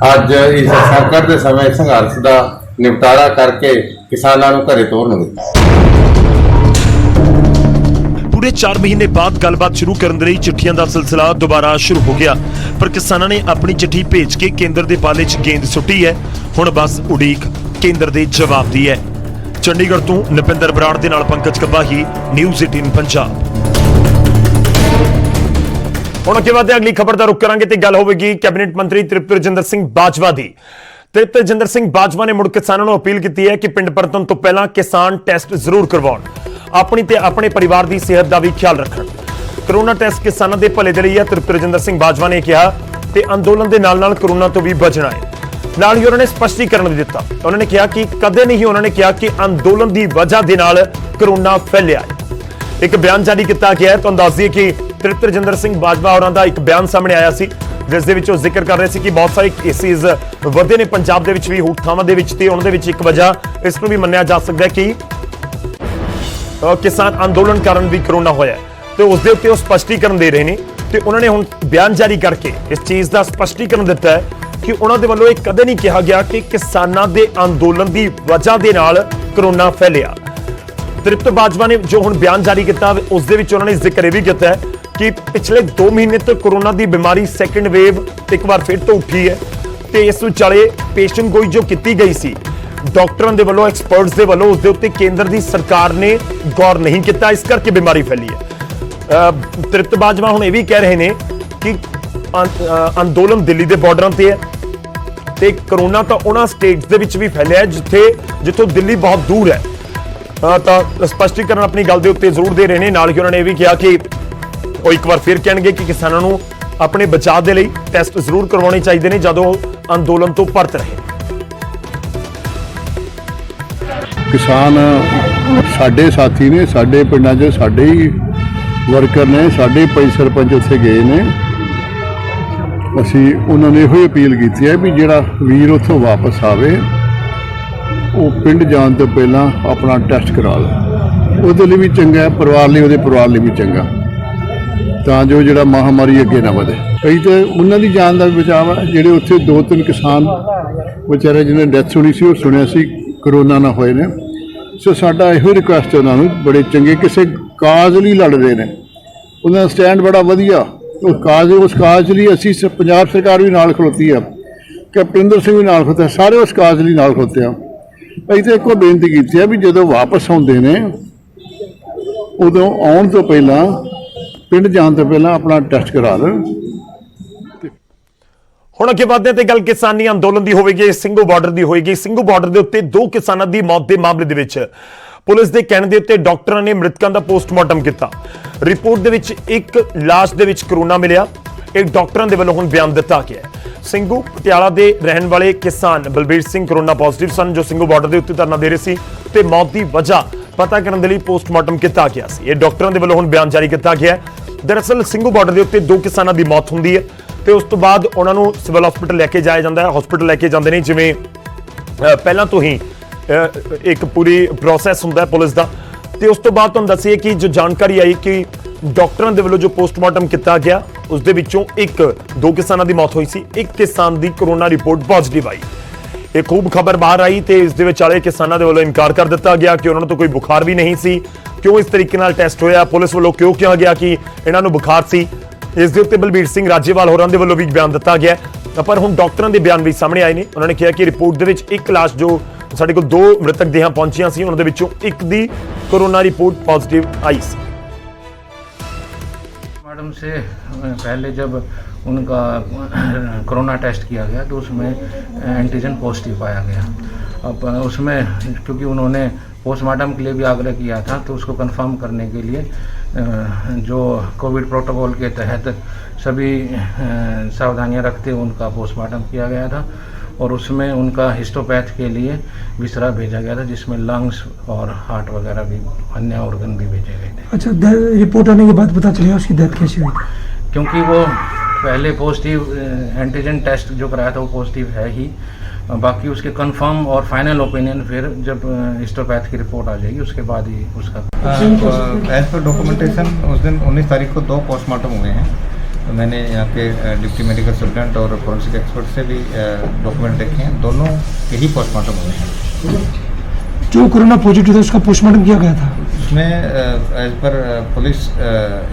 ਅੱਜ ਇਸ ਸੰਕਟ ਦੇ ਸਮੇਂ ਸੰਘਰਸ਼ ਦਾ ਨਿਪਟਾਰਾ ਕਰਕੇ ਕਿਸਾਨਾਂ ਨੂੰ ਘਰੇ ਤੋਰਨਗੇ। ਪੂਰੇ 4 ਮਹੀਨੇ ਬਾਅਦ ਗੱਲਬਾਤ ਸ਼ੁਰੂ ਕਰਨ ਦੇ ਲਈ ਚਿੱਠੀਆਂ ਦਾ ਸਿਲਸਿਲਾ ਦੁਬਾਰਾ ਸ਼ੁਰੂ ਹੋ ਗਿਆ, ਪਰ ਕਿਸਾਨਾਂ ਨੇ ਆਪਣੀ ਚਿੱਠੀ ਭੇਜ ਕੇ ਕੇਂਦਰ ਦੇ ਪਾਲੇ 'ਚ ਗੇਂਦ ਸੁੱਟੀ ਹੈ। ਹੁਣ ਬਸ ਉਡੀਕ ਕੇਂਦਰ ਦੇ ਜਵਾਬ ਦੀ ਹੈ। ਚੰਡੀਗੜ੍ਹ ਤੋਂ ਨਪਿੰਦਰ ਬਰਾੜ ਦੇ ਨਾਲ ਪੰਕਜ ਕਬਾਹੀ, ਨਿਊਜ਼ 18 ਪੰਜਾਬ। ਹੁਣ ਅੱਗੇ ਵਧਦੇ ਅਗਲੀ ਖਬਰ ਦਾ ਰੁਖ ਕਰਾਂਗੇ ਤੇ ਗੱਲ ਹੋਵੇਗੀ ਕੈਬਨਿਟ ਮੰਤਰੀ ਤ੍ਰਿਪਤ ਰਜਿੰਦਰ ਸਿੰਘ ਬਾਜਵਾ ਦੀ। ਤ੍ਰਿਪਤ ਰਜਿੰਦਰ ਸਿੰਘ ਬਾਜਵਾ ਨੇ ਮੁੜ ਕਿਸਾਨਾਂ ਨੂੰ ਅਪੀਲ ਕੀਤੀ ਹੈ ਕਿ ਪਿੰਡ ਪਰਤਣ ਤੋਂ ਪਹਿਲਾਂ ਕਿਸਾਨ ਟੈਸਟ ਜ਼ਰੂਰ ਕਰਵਾਉਣ, ਆਪਣੀ ਤੇ ਆਪਣੇ ਪਰਿਵਾਰ ਦੀ ਸਿਹਤ ਦਾ ਵੀ ਖਿਆਲ ਰੱਖਣ। ਕਰੋਨਾ ਟੈਸਟ ਕਿਸਾਨਾਂ ਦੇ ਭਲੇ ਦੇ ਲਈ ਹੈ, ਤ੍ਰਿਪਤ ਰਜਿੰਦਰ ਸਿੰਘ ਬਾਜਵਾ ਨੇ ਕਿਹਾ, ਤੇ ਅੰਦੋਲਨ ਦੇ ਨਾਲ-ਨਾਲ ਕਰੋਨਾ ਤੋਂ ਵੀ ਬਚਣਾ ਹੈ। ਨਾਲ ਹੀ ਉਹਨਾਂ ਨੇ ਸਪਸ਼ਟੀਕਰਨ ਵੀ ਦਿੱਤਾ। ਉਹਨਾਂ ਨੇ ਕਿਹਾ ਕਿ ਕਦੇ ਨਹੀਂ ਉਹਨਾਂ ਨੇ ਕਿਹਾ ਕਿ ਅੰਦੋਲਨ ਦੀ ਵਜ੍ਹਾ ਦੇ ਨਾਲ ਕਰੋਨਾ ਫੈਲਿਆ ਹੈ। ਇੱਕ ਬਿਆਨ ਜਾਰੀ ਕੀਤਾ ਗਿਆ ਹੈ। ਤੁਹਾਨੂੰ ਦੱਸ ਦਈਏ ਕਿ ਤ੍ਰਿਪਤ ਰਜਿੰਦਰ ਸਿੰਘ ਬਾਜਵਾ ਹੋਰਾਂ ਦਾ ਇੱਕ ਬਿਆਨ ਸਾਹਮਣੇ ਆਇਆ ਸੀ, ਜਿਸ ਦੇ ਵਿੱਚ ਉਹ ਜ਼ਿਕਰ ਕਰ ਰਹੇ ਸੀ ਕਿ ਬਹੁਤ ਸਾਰੇ ਕੇਸਿਸ ਵਧੇ ਨੇ ਪੰਜਾਬ ਦੇ ਵਿੱਚ ਵੀ, ਹੋਰ ਥਾਵਾਂ ਦੇ ਵਿੱਚ, ਤੇ ਉਹਨਾਂ ਦੇ ਵਿੱਚ ਇੱਕ ਵਜ੍ਹਾ ਇਸ ਨੂੰ ਵੀ ਮੰਨਿਆ ਜਾ ਸਕਦਾ ਹੈ ਕਿ ਕਿਸਾਨ ਅੰਦੋਲਨ ਕਾਰਨ ਵੀ ਕਰੋਨਾ ਹੋਇਆ, ਤੇ ਉਸ ਦੇ ਉੱਤੇ ਉਹ ਸਪਸ਼ਟੀਕਰਨ ਦੇ ਰਹੇ ਨੇ। ਤੇ ਉਹਨਾਂ ਨੇ ਹੁਣ ਬਿਆਨ ਜਾਰੀ ਕਰਕੇ ਇਸ ਚੀਜ਼ ਦਾ ਸਪਸ਼ਟੀਕਰਨ ਦਿੱਤਾ ਹੈ ਕਿ ਉਹਨਾਂ ਦੇ ਵੱਲੋਂ ਇਹ ਕਦੇ ਨਹੀਂ ਕਿਹਾ ਗਿਆ ਕਿ ਕਿਸਾਨਾਂ ਦੇ ਅੰਦੋਲਨ ਦੀ ਵਜ੍ਹਾ ਦੇ ਨਾਲ ਕਰੋਨਾ ਫੈਲਿਆ। ਤ੍ਰਿਪਤ ਬਾਜਵਾ ਨੇ ਜੋ ਹੁਣ ਬਿਆਨ ਜਾਰੀ ਕੀਤਾ, ਉਸ ਦੇ ਵਿੱਚ ਉਹਨਾਂ ਨੇ ਜ਼ਿਕਰ ਇਹ ਵੀ ਕੀਤਾ ਹੈ ਕਿ ਪਿਛਲੇ 2 ਮਹੀਨੇ ਤੋਂ ਕਰੋਨਾ ਦੀ ਬਿਮਾਰੀ ਸੈਕੰਡ ਵੇਵ ਇੱਕ ਵਾਰ ਫਿਰ ਤੋਂ ਉੱਠੀ ਹੈ, ਤੇ ਇਸ ਵਿਚਾਲੇ ਪੇਸ਼ੈਂਟ ਗੋਈ ਜੋ ਕੀਤੀ ਗਈ ਸੀ ਡਾਕਟਰਾਂ ਦੇ ਵੱਲੋਂ, ਐਕਸਪਰਟਸ ਦੇ ਵੱਲੋਂ, ਉਸ ਦੇ ਉੱਤੇ ਕੇਂਦਰ ਦੀ ਸਰਕਾਰ ਨੇ ਗੌਰ ਨਹੀਂ ਕੀਤਾ, ਇਸ ਕਰਕੇ ਬਿਮਾਰੀ ਫੈਲੀ ਹੈ। ਤ੍ਰਿਪਤ ਬਾਜਵਾ ਹੁਣ ਇਹ ਵੀ ਕਹਿ ਰਹੇ ਨੇ ਕਿ ਅੰਦੋਲਨ ਦਿੱਲੀ ਦੇ ਬਾਰਡਰਾਂ ਤੇ ਹੈ, ਤੇ ਕਰੋਨਾ ਤਾਂ ਉਹਨਾਂ ਸਟੇਟਸ ਦੇ ਵਿੱਚ ਵੀ ਫੈਲਿਆ ਹੈ ਜਿੱਥੋਂ ਦਿੱਲੀ ਬਹੁਤ ਦੂਰ ਹੈ। ਤਾਂ ਸਪਸ਼ਟੀਕਰਨ ਆਪਣੀ ਗੱਲ ਦੇ ਉੱਤੇ ਜ਼ਰੂਰ ਦੇ ਰਹੇ ਨੇ। ਨਾਲ ਹੀ ਉਹਨਾਂ ਨੇ ਇਹ ਵੀ ਕਿਹਾ ਕਿ ਉਹ ਇੱਕ ਵਾਰ ਫਿਰ ਕਹਿਣਗੇ ਕਿ ਕਿਸਾਨਾਂ ਨੂੰ ਆਪਣੇ ਬਚਾਅ ਦੇ ਲਈ ਟੈਸਟ ਜ਼ਰੂਰ ਕਰਵਾਉਣੇ ਚਾਹੀਦੇ ਨੇ ਜਦੋਂ ਅੰਦੋਲਨ ਤੋਂ ਪਰਤ ਰਹੇ। ਕਿਸਾਨ ਸਾਡੇ ਸਾਥੀ ਨੇ, ਸਾਡੇ ਪਿੰਡਾਂ 'ਚ ਸਾਡੇ ਹੀ ਵਰਕਰ ਨੇ, ਸਾਡੇ ਸਰਪੰਚ ਉੱਥੇ ਗਏ ਨੇ। ਅਸੀਂ ਉਹਨਾਂ ਨੇ ਇਹੋ ਅਪੀਲ ਕੀਤੀ ਹੈ ਵੀ ਜਿਹੜਾ ਵੀਰ ਉੱਥੋਂ ਵਾਪਸ ਆਵੇ ਉਹ ਪਿੰਡ ਜਾਣ ਤੋਂ ਪਹਿਲਾਂ ਆਪਣਾ ਟੈਸਟ ਕਰਾ ਲਵੇ। ਉਹਦੇ ਲਈ ਵੀ ਚੰਗਾ, ਪਰਿਵਾਰ ਲਈ, ਉਹਦੇ ਪਰਿਵਾਰ ਲਈ ਵੀ ਚੰਗਾ, ਤਾਂ ਜੋ ਜਿਹੜਾ ਮਹਾਮਾਰੀ ਅੱਗੇ ਨਾ ਵਧੇ। ਕਈ ਤਾਂ ਉਹਨਾਂ ਦੀ ਜਾਨ ਦਾ ਵੀ ਬਚਾਅ ਹੈ। ਜਿਹੜੇ ਉੱਥੇ 2-3 ਕਿਸਾਨ ਵਿਚਾਰੇ ਜਿਹਨਾਂ ਡੈਥ ਹੋਣੀ ਸੀ, ਉਹ ਸੁਣਿਆ ਸੀ ਕਰੋਨਾ ਨਾ ਹੋਏ ਨੇ। ਸੋ ਸਾਡਾ ਇਹੋ ਰਿਕੁਐਸਟ ਉਹਨਾਂ ਨੂੰ, ਬੜੇ ਚੰਗੇ ਕਿਸੇ ਕਾਜ਼ ਲਈ ਲੜ ਰਹੇ ਨੇ, ਉਹਨਾਂ ਦਾ ਸਟੈਂਡ ਬੜਾ ਵਧੀਆ। ਉਸ ਕਾਜ਼ ਲਈ ਅਸੀਂ ਪੰਜਾਬ ਸਰਕਾਰ ਵੀ ਨਾਲ ਖਲੋਤੀ ਆ, ਕੈਪਟਨ ਸਿੰਘ ਵੀ ਨਾਲ ਖਲੋਤੇ, ਸਾਰੇ ਉਸ ਕਾਜ਼ ਲਈ ਨਾਲ ਖਲੋਤੇ ਆ। ਅਸੀਂ ਤਾਂ ਇੱਕੋ ਬੇਨਤੀ ਕੀਤੀ ਹੈ ਵੀ ਜਦੋਂ ਵਾਪਸ ਆਉਂਦੇ ਨੇ ਉਦੋਂ ਆਉਣ ਤੋਂ ਪਹਿਲਾਂ, ਪਿੰਡ ਜਾਣ ਤੋਂ ਪਹਿਲਾਂ ਆਪਣਾ ਟੈਸਟ ਕਰਾ ਲੈਣ। ਹੁਣ ਅੱਗੇ ਵਧਦੇ ਤੇ ਗੱਲ ਕਿਸਾਨੀ ਅੰਦੋਲਨ ਦੀ ਹੋਵੇਗੀ, ਸਿੰਘੂ ਬਾਰਡਰ ਦੀ ਹੋਏਗੀ। ਸਿੰਘੂ ਬਾਰਡਰ ਦੇ ਉੱਤੇ 2 ਕਿਸਾਨਾਂ ਦੀ ਮੌਤ ਦੇ ਮਾਮਲੇ ਦੇ ਵਿੱਚ ਪੁਲਿਸ ਦੇ ਕਹਿਣ ਦੇ ਉੱਤੇ ਡਾਕਟਰਾਂ ਨੇ ਮ੍ਰਿਤਕਾਂ ਦਾ ਪੋਸਟਮਾਰਟਮ ਕੀਤਾ। ਰਿਪੋਰਟ ਦੇ ਵਿੱਚ ਇੱਕ ਲਾਸ਼ ਦੇ ਵਿੱਚ ਕਰੋਨਾ ਮਿਲਿਆ। ਇਹ ਡਾਕਟਰਾਂ ਦੇ ਵੱਲੋਂ ਹੁਣ ਬਿਆਨ ਦਿੱਤਾ ਗਿਆ ਹੈ। ਸਿੰਘੂ ਪਟਿਆਲਾ ਦੇ ਰਹਿਣ ਵਾਲੇ ਕਿਸਾਨ ਬਲਬੀਰ ਸਿੰਘ ਕਰੋਨਾ ਪੋਜ਼ਿਟਿਵ ਸਨ, ਜੋ ਸਿੰਘੂ ਬਾਰਡਰ ਦੇ ਉੱਤੇ ਧਰਨਾ ਦੇ ਰਹੇ ਸੀ, ਤੇ ਮੌਤ ਦੀ ਵਜ੍ਹਾ ਪਤਾ ਕਰਨ ਦੇ ਲਈ ਪੋਸਟਮਾਰਟਮ ਕੀਤਾ ਗਿਆ ਸੀ। ਇਹ ਡਾਕਟਰਾਂ ਦੇ ਵੱਲੋਂ ਹੁਣ ਬਿਆਨ ਜਾਰੀ ਕੀਤਾ ਗਿਆ ਹੈ। ਦਰਅਸਲ ਸਿੰਘੂ ਬਾਰਡਰ ਦੇ ਉੱਤੇ 2 ਕਿਸਾਨਾਂ ਦੀ ਮੌਤ ਹੁੰਦੀ ਹੈ, ਤੇ ਉਸ ਤੋਂ ਬਾਅਦ ਉਹਨਾਂ ਨੂੰ ਸਿਵਲ ਹਸਪੀਟਲ ਲੈ ਕੇ ਜਾਇਆ ਜਾਂਦਾ ਹੈ। ਹਸਪੀਟਲ ਲੈ ਕੇ ਜਾਂਦੇ ਨੇ, ਜਿਵੇਂ ਪਹਿਲਾਂ ਤੋਂ ਹੀ ਇੱਕ ਪੂਰੀ ਪ੍ਰੋਸੈਸ ਹੁੰਦਾ ਹੈ ਪੁਲਿਸ ਦਾ। ਤੇ ਉਸ ਤੋਂ ਬਾਅਦ ਤੁਹਾਨੂੰ ਦੱਸੀਏ ਕਿ ਜੋ ਜਾਣਕਾਰੀ ਆਈ ਕਿ ਡਾਕਟਰਾਂ ਦੇ ਵੱਲੋਂ ਜੋ ਪੋਸਟਮਾਰਟਮ ਕੀਤਾ ਗਿਆ, ਉਸ ਦੇ ਵਿੱਚੋਂ 2 ਕਿਸਾਨਾਂ ਦੀ ਮੌਤ ਹੋਈ ਸੀ, 1 ਕਿਸਾਨ ਦੀ ਕਰੋਨਾ ਰਿਪੋਰਟ ਪੋਜ਼ਿਟਿਵ ਆਈ। ਇਹ ਖੂਬ ਖਬਰ ਬਾਹਰ ਆਈ, ਤੇ ਇਸ ਦੇ ਵਿਚਾਲੇ ਕਿਸਾਨਾਂ ਦੇ ਵੱਲੋਂ ਇਨਕਾਰ ਕਰ ਦਿੱਤਾ ਗਿਆ ਕਿ ਉਹਨਾਂ ਨੂੰ ਤਾਂ ਕੋਈ ਬੁਖਾਰ ਵੀ ਨਹੀਂ ਸੀ। ਕਿਉਂ ਇਸ ਤਰੀਕੇ ਨਾਲ ਟੈਸਟ ਹੋਇਆ, ਪੁਲਿਸ ਵੱਲੋਂ ਕਿਉਂ ਕਿਹਾ ਗਿਆ ਕਿ ਇਹਨਾਂ ਨੂੰ ਬੁਖਾਰ ਸੀ, ਇਸ ਦੇ ਉੱਤੇ ਬਲਬੀਰ ਸਿੰਘ ਰਾਜੇਵਾਲ ਹੋਰਾਂ ਦੇ ਵੱਲੋਂ ਵੀ ਬਿਆਨ ਦਿੱਤਾ ਗਿਆ। ਪਰ ਹੁਣ ਡਾਕਟਰਾਂ ਦੇ ਬਿਆਨ ਵੀ ਸਾਹਮਣੇ ਆਏ ਨੇ। ਉਹਨਾਂ ਨੇ ਕਿਹਾ ਕਿ ਰਿਪੋਰਟ ਦੇ ਵਿੱਚ 1 ਲਾਸ਼, ਜੋ ਸਾਡੇ ਕੋਲ 2 ਮ੍ਰਿਤਕ ਦੇਹਾਂ ਪਹੁੰਚੀਆਂ ਸੀ, ਉਹਨਾਂ ਦੇ ਵਿੱਚੋਂ 1 ਦੀ ਕੋरोना रिपोर्ट पॉजिटिव आई सी। मैडम से पहले जब उनका कोरोना टेस्ट किया गया तो उसमें एंटीजन पॉजिटिव पाया गया। अब उसमें क्योंकि उन्होंने पोस्टमार्टम के लिए भी आग्रह किया था, तो उसको कंफर्म करने के लिए जो कोविड प्रोटोकॉल के तहत सभी सावधानियां रखते हुए उनका पोस्टमार्टम किया गया था और उसमें उनका हिस्टोपैथ के लिए विसरा भेजा गया था, जिसमें लंग्स और हार्ट वगैरह भी अन्य ऑर्गन भी भेजे गए थे। अच्छा, रिपोर्ट आने के बाद पता चला उसकी डेथ कैसे हुई? क्योंकि वो पहले पॉजिटिव एंटीजन टेस्ट जो कराया था वो पॉजिटिव है ही, बाकी उसके कंफर्म और फाइनल ओपिनियन फिर जब हिस्टोपैथ की रिपोर्ट आ जाएगी उसके बाद ही उसका। एज पर डॉक्यूमेंटेशन उस दिन 19 तारीख को 2 पोस्टमार्टम हुए हैं। तो मैंने यहाँ के डिप्टी मेडिकल सुप्रिटेंडेंट और फॉरेंसिक एक्सपर्ट से भी डॉक्यूमेंट देखे हैं, दोनों के ही पोस्टमार्टम हुए हैं। जो कोरोना पॉजिटिव था उसका पोस्टमार्टम किया गया था? उसमें एज पर पुलिस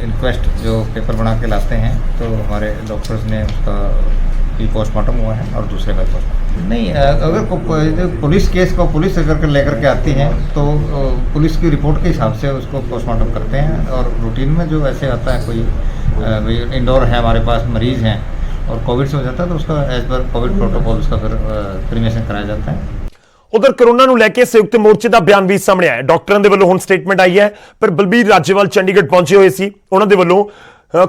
इंक्वेस्ट जो पेपर बना के लाते हैं, तो हमारे डॉक्टर्स ने उसका भी पोस्टमार्टम हुआ है और दूसरे का पोस्टमार्टम नहीं। अगर पुलिस केस को पुलिस अगर लेकर के आती है तो पुलिस की रिपोर्ट के हिसाब से उसको पोस्टमार्टम करते हैं। और रूटीन में जो ऐसे आता है, कोई इंडोर है हमारे पास मरीज़ हैं और कोविड से हो जाता है, तो उसका एज पर कोविड प्रोटोकॉल उसका फिर क्रीमेशन कराया जाता है। उधर कोरोना ਨੂੰ ਲੈ ਕੇ ਸੰਯੁਕਤ ਮੋਰਚੇ ਦਾ ਬਿਆਨ ਵੀ ਸਾਹਮਣੇ ਆਇਆ। ਡਾਕਟਰਾਂ ਦੇ ਵੱਲੋਂ ਹੁਣ ਸਟੇਟਮੈਂਟ ਆਈ ਹੈ, ਪਰ ਬਲਬੀਰ ਰਾਜੇਵਾਲ ਚੰਡੀਗੜ੍ਹ ਪਹੁੰਚੇ ਹੋਏ ਸੀ, ਉਹਨਾਂ ਦੇ ਵੱਲੋਂ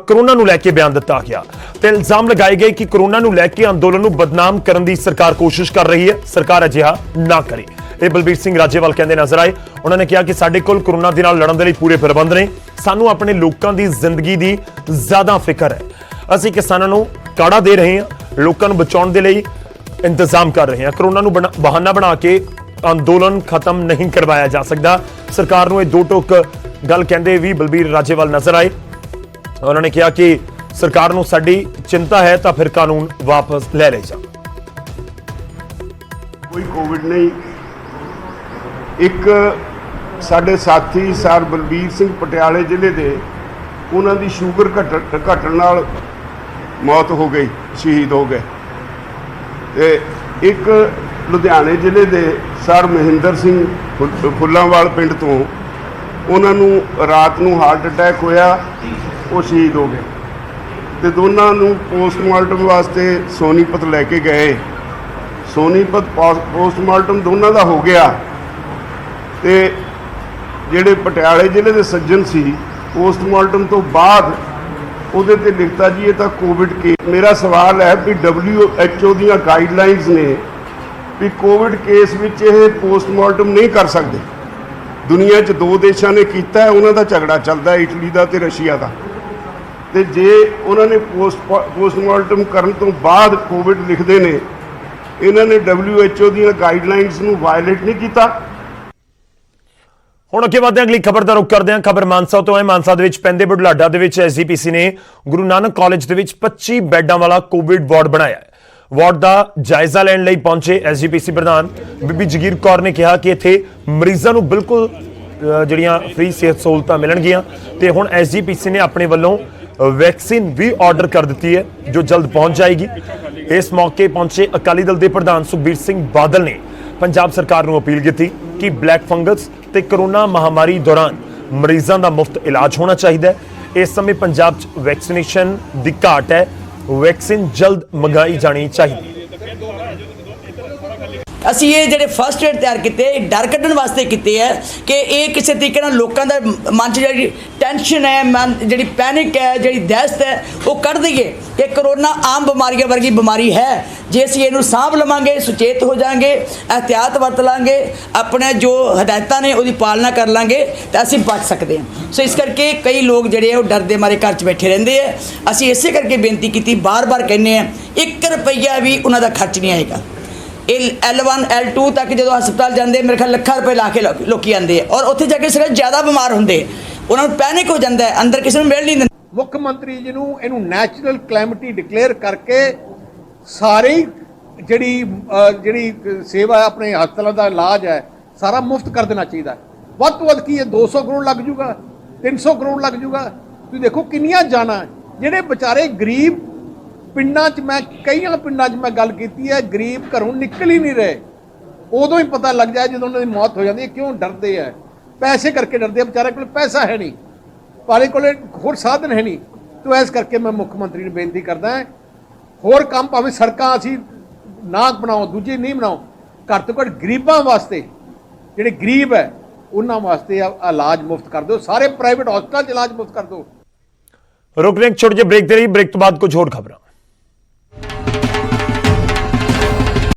कोरोना ਨੂੰ ਲੈ ਕੇ ਬਿਆਨ ਦਿੱਤਾ ਗਿਆ ਤੇ ਇਲਜ਼ਾਮ ਲਗਾਏ ਗਏ ਕਿ ਕੋਰੋਨਾ ਨੂੰ ਲੈ ਕੇ ਅੰਦੋਲਨ ਨੂੰ ਬਦਨਾਮ ਕਰਨ ਦੀ ਸਰਕਾਰ ਕੋਸ਼ਿਸ਼ ਕਰ ਰਹੀ ਹੈ, ਸਰਕਾਰ ਅਜਿਹਾ ਨਾ ਕਰੇ। ਇਹ ਬਲਬੀਰ ਸਿੰਘ ਰਾਜੇਵਾਲ ਕਹਿੰਦੇ ਨਜ਼ਰ ਆਏ। ਉਹਨਾਂ ਨੇ ਕਿਹਾ ਕਿ ਸਾਡੇ ਕੋਲ ਕੋਰੋਨਾ ਦੇ ਨਾਲ ਲੜਨ ਦੇ ਲਈ ਪੂਰੇ ਪ੍ਰਬੰਧ ਨੇ, ਸਾਨੂੰ ਆਪਣੇ ਲੋਕਾਂ ਦੀ ਜ਼ਿੰਦਗੀ ਦੀ ਜ਼ਿਆਦਾ ਫਿਕਰ ਹੈ। ਅਸੀਂ ਕਿਸਾਨਾਂ ਨੂੰ ਕਾੜਾ ਦੇ ਰਹੇ ਹਾਂ, ਲੋਕਾਂ ਨੂੰ ਬਚਾਉਣ ਦੇ ਲਈ इंतजाम कर रहे हैं। कोरोना ਨੂੰ ਬਹਾਨਾ ਬਣਾ ਕੇ ਅੰਦੋਲਨ ਖਤਮ ਨਹੀਂ ਕਰਵਾਇਆ ਜਾ ਸਕਦਾ। ਸਰਕਾਰ ਨੂੰ ਇਹ ਦੋ ਟੋਕ ਗੱਲ ਕਹਿੰਦੇ ਵੀ ਬਲਬੀਰ ਰਾਜੇਵਾਲ ਨਜ਼ਰ ਆਏ। ਉਹਨਾਂ ਨੇ ਕਿਹਾ ਕਿ ਸਰਕਾਰ ਨੂੰ ਸਾਡੀ ਚਿੰਤਾ ਹੈ ਤਾਂ ਫਿਰ ਕਾਨੂੰਨ ਵਾਪਸ ਲੈ ਲੈ ਜਾ। ਕੋਈ ਕੋਵਿਡ ਨਹੀਂ। ਇੱਕ ਸਾਡੇ ਸਾਥੀ ਸਰ ਬਲਬੀਰ ਸਿੰਘ ਪਟਿਆਲੇ ਜ਼ਿਲ੍ਹੇ ਦੇ, ਉਹਨਾਂ ਦੀ ਸ਼ੂਗਰ ਘਟਣ ਨਾਲ ਮੌਤ ਹੋ ਗਈ, ਸ਼ਹੀਦ ਹੋ ਗਏ। ਤੇ ਇੱਕ ਲੁਧਿਆਣੇ ਜ਼ਿਲ੍ਹੇ ਦੇ ਸਰ ਮਹਿੰਦਰ ਸਿੰਘ ਫੁੱਲਾਂਵਾਲ ਪਿੰਡ ਤੋਂ, ਉਹਨਾਂ ਨੂੰ ਰਾਤ ਨੂੰ ਹਾਰਟ ਅਟੈਕ ਹੋਇਆ, ਉਹ ਸ਼ਹੀਦ ਹੋ ਗਏ। ਤੇ ਦੋਨਾਂ ਨੂੰ ਪੋਸਟਮਾਰਟਮ ਵਾਸਤੇ ਸੋਨੀਪਤ ਲੈ ਕੇ ਗਏ। ਸੋਨੀਪਤ ਪੋਸਟਮਾਰਟਮ ਦੋਨਾਂ ਦਾ ਹੋ ਗਿਆ। ਤੇ ਜਿਹੜੇ ਪਟਿਆਲੇ ਜ਼ਿਲ੍ਹੇ ਦੇ ਸੱਜਣ ਸੀ, ਪੋਸਟਮਾਰਟਮ ਤੋਂ ਬਾਅਦ ਉਹਦੇ ਤੇ ਲਿਖਤਾ ਜੀ ਇਹ ਤਾਂ ਕੋਵਿਡ ਕੇਸ। ਮੇਰਾ ਸਵਾਲ ਹੈ ਵੀ WHO ਦੀਆਂ ਗਾਈਡਲਾਈਨਸ ਨੇ ਵੀ ਕੋਵਿਡ ਕੇਸ ਵਿੱਚ ਇਹ ਪੋਸਟਮਾਰਟਮ ਨਹੀਂ ਕਰ ਸਕਦੇ। ਦੁਨੀਆ 'ਚ 2 ਦੇਸ਼ਾਂ ਨੇ ਕੀਤਾ ਹੈ, ਉਹਨਾਂ ਦਾ ਝਗੜਾ ਚੱਲਦਾ, ਇਟਲੀ ਦਾ ਤੇ ਰਸ਼ੀਆ ਦਾ। ਤੇ ਜੇ ਉਹਨਾਂ ਨੇ ਪੋਸਟਮਾਰਟਮ ਕਰਨ ਤੋਂ ਬਾਅਦ ਕੋਵਿਡ ਲਿਖਦੇ ਨੇ, ਇਹਨਾਂ ਨੇ WHO ਦੀਆਂ ਗਾਈਡਲਾਈਨਸ ਨੂੰ ਵਾਇਲੇਟ ਨਹੀਂ ਕੀਤਾ। ਹੁਣ ਅੱਗੇ ਵਧਦੇ ਹਾਂ, ਅਗਲੀ ਖਬਰ ਦਾ ਰੁਖ ਕਰਦੇ ਹਾਂ। ਖਬਰ ਮਾਨਸਾ ਤੋਂ ਹੈ। ਮਾਨਸਾ ਦੇ ਵਿੱਚ ਪੈਂਦੇ ਬੁਢਲਾਡਾ ਦੇ ਵਿੱਚ SGPC ਨੇ ਗੁਰੂ ਨਾਨਕ ਕਾਲਜ ਦੇ ਵਿੱਚ 25 ਬੈੱਡਾਂ ਵਾਲਾ ਕੋਵਿਡ ਵਾਰਡ ਬਣਾਇਆ ਹੈ। ਵਾਰਡ ਦਾ ਜਾਇਜ਼ਾ ਲੈਣ ਲਈ ਪਹੁੰਚੇ SGPC ਪ੍ਰਧਾਨ ਬੀਬੀ ਜਗੀਰ ਕੌਰ ਨੇ ਕਿਹਾ ਕਿ ਇੱਥੇ ਮਰੀਜ਼ਾਂ ਨੂੰ ਬਿਲਕੁਲ ਜਿਹੜੀਆਂ ਫ੍ਰੀ ਸਿਹਤ ਸਹੂਲਤਾਂ ਮਿਲਣਗੀਆਂ ਤੇ ਹੁਣ SGPC ਨੇ ਆਪਣੇ ਵੱਲੋਂ ਵੈਕਸੀਨ ਵੀ ਆਰਡਰ ਕਰ ਦਿੱਤੀ ਹੈ ਜੋ ਜਲਦ ਪਹੁੰਚ ਜਾਏਗੀ। ਇਸ ਮੌਕੇ ਪਹੁੰਚੇ ਅਕਾਲੀ ਦਲ ਦੇ ਪ੍ਰਧਾਨ ਸੁਖਬੀਰ ਸਿੰਘ ਬਾਦਲ ਨੇ ਪੰਜਾਬ ਸਰਕਾਰ ਨੂੰ ਅਪੀਲ ਕੀਤੀ ਕਿ ਬਲੈਕ ਫੰਗਸ ਤੇ ਕੋਰੋਨਾ ਮਹਾਮਾਰੀ ਦੌਰਾਨ ਮਰੀਜ਼ਾਂ ਦਾ ਮੁਫਤ ਇਲਾਜ ਹੋਣਾ ਚਾਹੀਦਾ ਹੈ। ਇਸ ਸਮੇਂ ਪੰਜਾਬ 'ਚ ਵੈਕਸੀਨੇਸ਼ਨ ਦੀ ਘਾਟ ਹੈ, ਵੈਕਸੀਨ ਜਲਦ ਮੰਗਾਈ ਜਾਣੀ ਚਾਹੀਦੀ ਹੈ। ਅਸੀਂ ਇਹ ਜਿਹੜੇ ਫਸਟ ਏਡ ਤਿਆਰ ਕੀਤੇ, ਡਰ ਕੱਢਣ ਵਾਸਤੇ ਕੀਤੇ ਹੈ ਕਿ ਇਹ ਕਿਸੇ ਤਰੀਕੇ ਨਾਲ ਲੋਕਾਂ ਦਾ ਮਨ 'ਚ ਜਿਹੜੀ ਟੈਨਸ਼ਨ ਹੈ, ਮਨ ਜਿਹੜੀ ਪੈਨਿਕ ਹੈ, ਜਿਹੜੀ ਦਹਿਸ਼ਤ ਹੈ, ਉਹ ਕੱਢ ਦਈਏ ਕਿ ਕਰੋਨਾ ਆਮ ਬਿਮਾਰੀਆਂ ਵਰਗੀ ਬਿਮਾਰੀ ਹੈ। ਜੇ ਅਸੀਂ ਇਹਨੂੰ ਸਾਂਭ ਲਵਾਂਗੇ, ਸੁਚੇਤ ਹੋ ਜਾਵਾਂਗੇ, ਅਹਿਤਿਆਤ ਵਰਤ ਲਾਂਗੇ, ਆਪਣੇ ਜੋ ਹਦਾਇਤਾਂ ਨੇ ਉਹਦੀ ਪਾਲਣਾ ਕਰ ਲਾਂਗੇ ਤਾਂ ਅਸੀਂ ਬਚ ਸਕਦੇ ਹਾਂ। ਸੋ ਇਸ ਕਰਕੇ ਕਈ ਲੋਕ ਜਿਹੜੇ ਉਹ ਡਰ ਦੇ ਮਾਰੇ ਘਰ 'ਚ ਬੈਠੇ ਰਹਿੰਦੇ ਆ। ਅਸੀਂ ਇਸੇ ਕਰਕੇ ਬੇਨਤੀ ਕੀਤੀ, ਬਾਰ-ਬਾਰ ਕਹਿੰਦੇ ਆ 1 ਰੁਪਈਆ ਵੀ ਉਹਨਾਂ ਦਾ ਖਰਚ ਨਹੀਂ ਆਏਗਾ। L1 L2 ਤੱਕ ਜਦੋਂ ਹਸਪਤਾਲ ਜਾਂਦੇ ਮੇਰੇ ਖਿਆਲ ਲੱਖਾਂ ਰੁਪਏ ਲਾ ਕੇ ਲੋਕੀ ਆਉਂਦੇ ਆ ਔਰ ਉੱਥੇ ਜਾ ਕੇ ਸਿਰਫ ਜ਼ਿਆਦਾ ਬਿਮਾਰ ਹੁੰਦੇ, ਉਹਨਾਂ ਨੂੰ ਪੈਨਿਕ ਹੋ ਜਾਂਦਾ ਹੈ, ਅੰਦਰ ਕਿਸੇ ਨੂੰ ਮਿਲ ਨਹੀਂ ਦਿੰਦੇ। ਮੁੱਖ ਮੰਤਰੀ ਜੀ ਨੂੰ ਇਹਨੂੰ ਨੈਚੁਰਲ ਕਲੈਮਿਟੀ ਡਿਕਲੇਅਰ ਕਰਕੇ ਸਾਰੀ ਜਿਹੜੀ ਸੇਵਾ ਆਪਣੇ ਹਸਪਤਾਲਾਂ ਦਾ ਇਲਾਜ ਹੈ ਸਾਰਾ ਮੁਫਤ ਕਰ ਦੇਣਾ ਚਾਹੀਦਾ। ਵੱਧ ਤੋਂ ਵੱਧ ਕੀ ਹੈ 200 ਕਰੋੜ ਲੱਗ ਜੂਗਾ, 300 ਕਰੋੜ ਲੱਗ ਜੂਗਾ। ਤੁਸੀਂ ਦੇਖੋ ਕਿੰਨੀਆਂ ਜਾਨਾਂ ਜਿਹੜੇ ਵਿਚਾਰੇ ਗਰੀਬ ਪਿੰਡਾਂ 'ਚ, ਮੈਂ ਕਈਆਂ ਪਿੰਡਾਂ 'ਚ ਮੈਂ ਗੱਲ ਕੀਤੀ ਹੈ, ਗਰੀਬ ਘਰੋਂ ਨਿਕਲ ਹੀ ਨਹੀਂ ਰਹੇ। ਉਦੋਂ ਹੀ ਪਤਾ ਲੱਗ ਜਾਏ ਜਦੋਂ ਉਹਨਾਂ ਦੀ ਮੌਤ ਹੋ ਜਾਂਦੀ ਹੈ। ਕਿਉਂ ਡਰਦੇ ਹੈ? ਪੈਸੇ ਕਰਕੇ ਡਰਦੇ ਆ। ਵਿਚਾਰੇ ਕੋਲ ਪੈਸਾ ਹੈ ਨਹੀਂ, ਪਾਲੇ ਕੋਲ ਹੋਰ ਸਾਧਨ ਹੈ ਨਹੀਂ। ਤੋ ਇਸ ਕਰਕੇ ਮੈਂ ਮੁੱਖ ਮੰਤਰੀ ਨੂੰ ਬੇਨਤੀ ਕਰਦਾ ਹਾਂ, ਹੋਰ ਕੰਮ ਭਾਵੇਂ ਸੜਕਾਂ ਅਸੀਂ ਨਾ ਬਣਾਓ, ਦੂਜੇ ਨਹੀਂ ਬਣਾਓ, ਘੱਟ ਤੋਂ ਘੱਟ ਗਰੀਬਾਂ ਵਾਸਤੇ, ਜਿਹੜੇ ਗਰੀਬ ਹੈ ਉਹਨਾਂ ਵਾਸਤੇ ਇਲਾਜ ਮੁਫਤ ਕਰ ਦਿਓ, ਸਾਰੇ ਪ੍ਰਾਈਵੇਟ ਹਸਪਤਾਲ 'ਚ ਇਲਾਜ ਮੁਫਤ ਕਰ ਦਿਓ। ਰੁਕਨੇ ਇੱਕ ਛੋਟੇ ਜਿਹੇ ਬ੍ਰੇਕ ਦੇ ਲਈ, ਬ੍ਰੇਕ ਤੋਂ ਬਾਅਦ ਕੁਝ ਹੋਰ ਖਬਰਾਂ।